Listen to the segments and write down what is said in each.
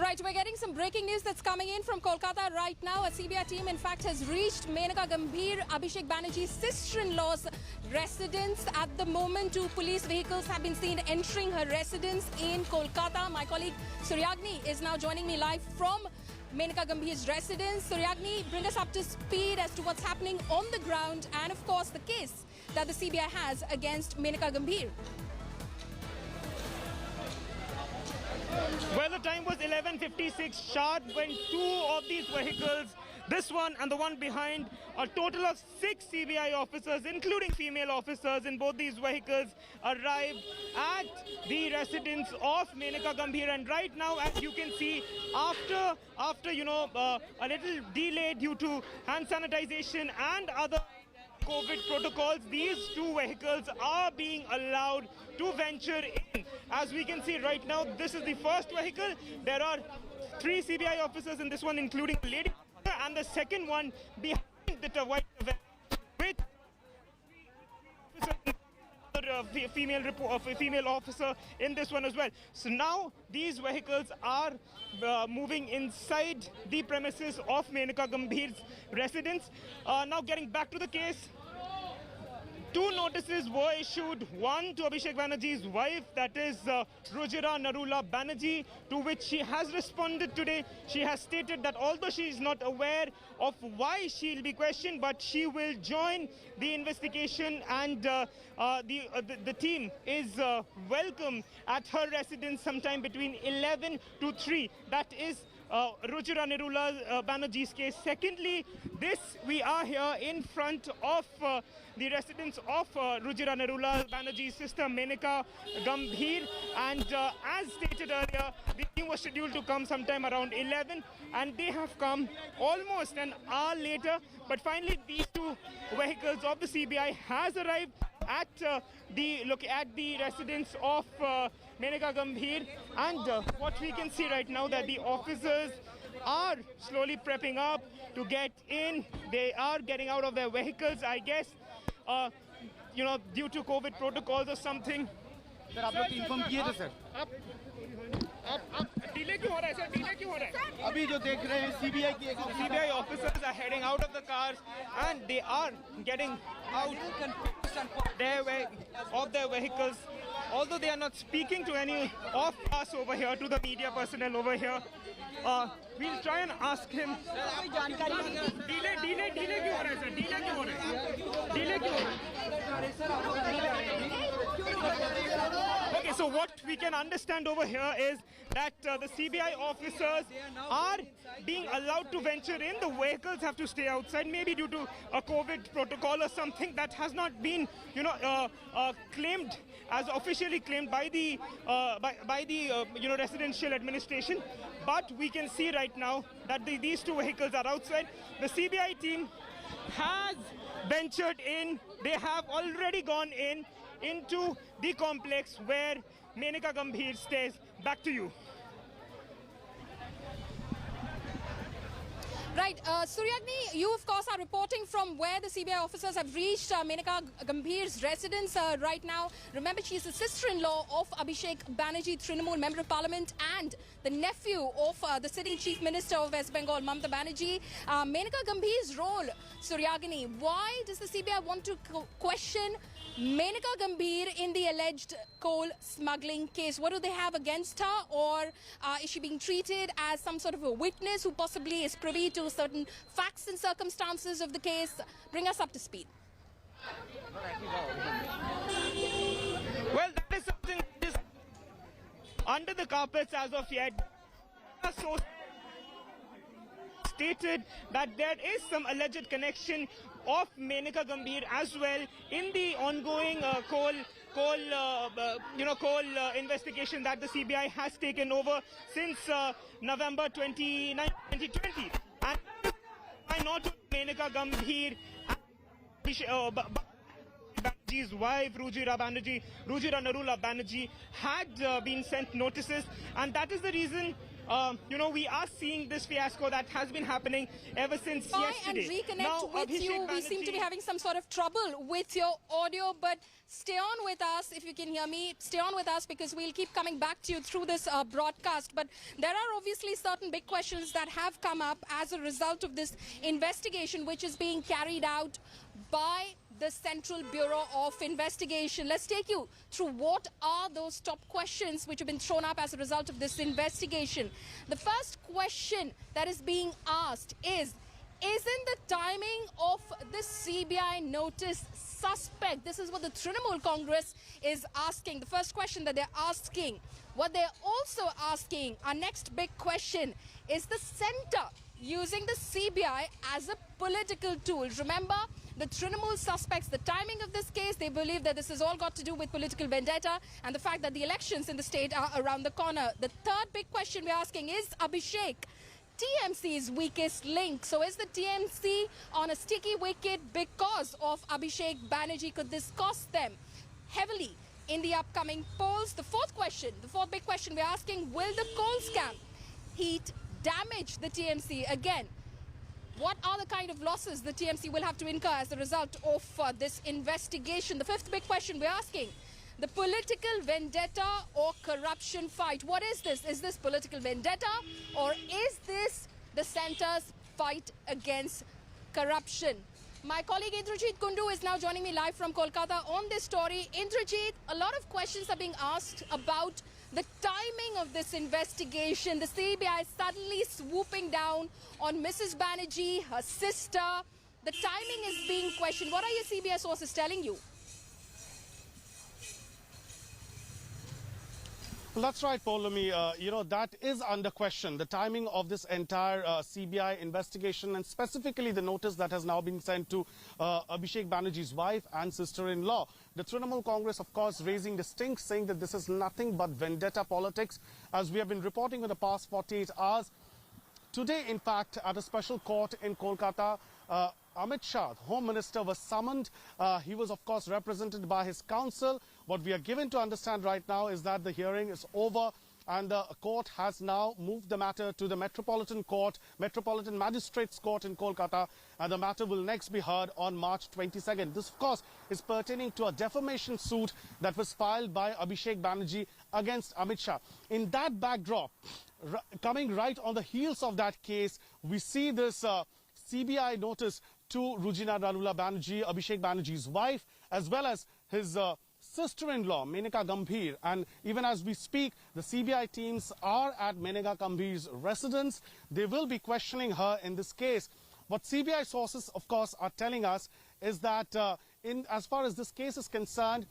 Right, we're getting some breaking news that's coming in from Kolkata right now. A CBI team, in fact, has reached Menaka Gambhir, Abhishek Banerjee's sister-in-law's residence. At the moment, 2 police vehicles have been seen entering her residence in Kolkata. My colleague Suryagni is now joining me live from Menaka Gambhir's residence. Suryagni, bring us up to speed as to what's happening on the ground and, of course, the case that the CBI has against Menaka Gambhir. Well, the time was 11:56 sharp when 2 of these vehicles, this one and the one behind, a total of 6 CBI officers, including female officers in both these vehicles, arrived at the residence of Menaka Gambhir. And right now, as you can see, after a little delay due to hand sanitization and other COVID protocols, these 2 vehicles are being allowed to venture in. As we can see right now, this is the first vehicle. There are 3 CBI officers in this one, including a lady, and the second one behind the white vehicle with a female officer in this one as well. So now these vehicles are moving inside the premises of Menaka Gambhir's residence. Now getting back to the case, 2 notices were issued, one to Abhishek Banerjee's wife, that is Rujira Banerjee, to which she has responded today. She has stated that although she is not aware of why she will be questioned, but she will join the investigation, and the team is welcome at her residence sometime between 11 to 3. That is Rujira Banerjee's case. Secondly, we are here in front of the residence of Rujira Banerjee's sister Menaka Gambhir, and as stated earlier, the team was scheduled to come sometime around 11, and they have come almost an hour later. But finally, these 2 vehicles of the CBI has arrived at the residence of Menaka Gambhir, and what we can see right now, that the officers are slowly prepping up to get in. They are getting out of their vehicles, I guess, due to COVID protocols or something. Sir आप लोग inform किए थे sir? Delay क्यों हो रहा है sir? Delay क्यों हो रहा है? अभी जो देख रहे हैं CBI officers are heading out of the cars, and they are getting out of their vehicles. Although they are not speaking to any of us over here, to the media personnel over here, we'll try and ask him. Delay क्यों हो रहा है sir? Delay क्यों हो रहा है? Delay क्यों हो रहा है? Okay, so what we can understand over here is that the CBI officers are being allowed to venture in. The vehicles have to stay outside, maybe due to a COVID protocol or something that has not been, claimed as officially claimed by the residential administration. But we can see right now that these 2 vehicles are outside. The CBI team has ventured in. They have already gone into the complex where Menaka Gambhir stays. Back to you. Right, Suryagni, you of course are reporting from where the CBI officers have reached Menaka Gambhir's residence right now. Remember, she's the sister-in-law of Abhishek Banerjee, Trinamool Member of Parliament, and the nephew of the sitting Chief Minister of West Bengal, Mamata Banerjee. Menaka Gambhir's role, Suryagni, why does the CBI want to question Menaka Gambhir in the alleged coal smuggling case? What do they have against her, or is she being treated as some sort of a witness who possibly is privy to certain facts and circumstances of the case? Bring us up to speed. Well, that is something that is under the carpets as of yet. So stated that there is some alleged connection of Menaka Gambhir as well in the ongoing coal investigation that the CBI has taken over since November 2020. And why not Menaka Gambhir and Banerjee's wife, Rujira Banerjee, Banerjee, had been sent notices, and that is the reason we are seeing this fiasco that has been happening ever since yesterday. And reconnect Now, with Abhishek you. We seem to be Banerjee- having some sort of trouble with your audio, but stay on with us if you can hear me. Stay on with us because we'll keep coming back to you through this broadcast. But there are obviously certain big questions that have come up as a result of this investigation, which is being carried out by the Central Bureau of Investigation. Let's take you through what are those top questions which have been thrown up as a result of this investigation. The first question that is being asked is, isn't the timing of the CBI notice suspect? This is what the Trinamool Congress is asking. The first question that they're asking. What they're also asking, our next big question, is the centre using the CBI as a political tool? Remember, the Trinamool suspects, the timing of this case, they believe that this has all got to do with political vendetta and the fact that the elections in the state are around the corner. The third big question we're asking, is Abhishek TMC's weakest link? So is the TMC on a sticky wicket because of Abhishek Banerjee? Could this cost them heavily in the upcoming polls? The fourth big question we're asking, will the coal scam heat damage the TMC again? What are the kind of losses the TMC will have to incur as a result of this investigation? The fifth big question we're asking, the political vendetta or corruption fight. What is this? Is this political vendetta or is this the centre's fight against corruption? My colleague Indrajit Kundu is now joining me live from Kolkata on this story. Indrajit, a lot of questions are being asked about the timing of this investigation. The CBI suddenly swooping down on Mrs. Banerjee, her sister. The timing is being questioned. What are your CBI sources telling you? Well, that's right, Paulami. That is under question, the timing of this entire CBI investigation, and specifically the notice that has now been sent to Abhishek Banerjee's wife and sister-in-law. The Trinamool Congress, of course, raising the stink, saying that this is nothing but vendetta politics, as we have been reporting in the past 48 hours. Today, in fact, at a special court in Kolkata, Amit Shah, the Home Minister, was summoned. He was, of course, represented by his counsel. What we are given to understand right now is that the hearing is over and the court has now moved the matter to the Metropolitan Magistrates Court in Kolkata, and the matter will next be heard on March 22nd. This, of course, is pertaining to a defamation suit that was filed by Abhishek Banerjee against Amit Shah. In that backdrop, coming right on the heels of that case, we see this CBI notice to Rujira Banerjee, Abhishek Banerjee's wife, as well as his sister-in-law, Menaka Gambhir. And even as we speak, the CBI teams are at Menaka Gambhir's residence. They will be questioning her in this case. What CBI sources, of course, are telling us is that as far as this case is concerned,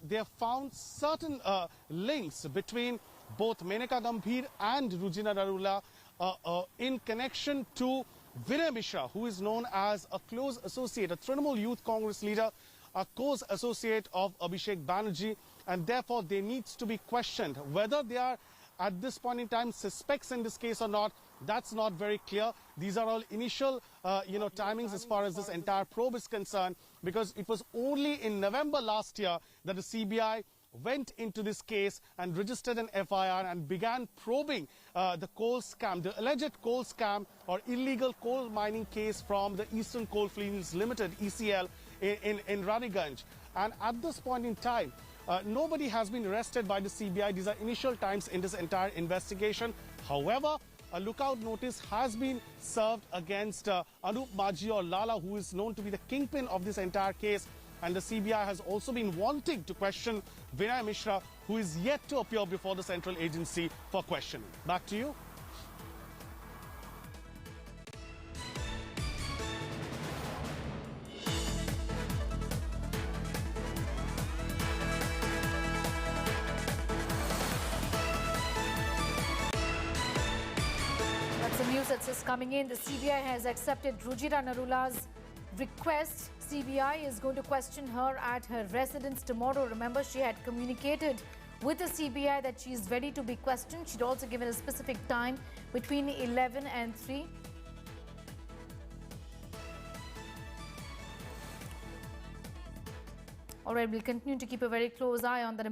they have found certain links between both Menaka Gambhir and Rujira Narula in connection to Vinay Mishra, who is known as a close associate, a Trinamool Youth Congress leader, a close associate of Abhishek Banerjee, and therefore they needs to be questioned. Whether they are at this point in time suspects in this case or not, that's not very clear. These are all initial timings as far as this entire probe is concerned, because it was only in November last year that the CBI went into this case and registered an FIR and began probing the coal scam, the alleged coal scam or illegal coal mining case from the Eastern Coalfields Limited, ECL, in Raniganj. And at this point in time, nobody has been arrested by the CBI. These are initial times in this entire investigation. However, a lookout notice has been served against Anup Maji or Lala, who is known to be the kingpin of this entire case. And the CBI has also been wanting to question Vinay Mishra, who is yet to appear before the central agency for questioning. Back to you. That's the news that's just coming in. The CBI has accepted Rujira Narula's request. CBI is going to question her at her residence tomorrow. Remember, she had communicated with the CBI that she is ready to be questioned. She'd also given a specific time between 11 and 3. All right, we'll continue to keep a very close eye on that.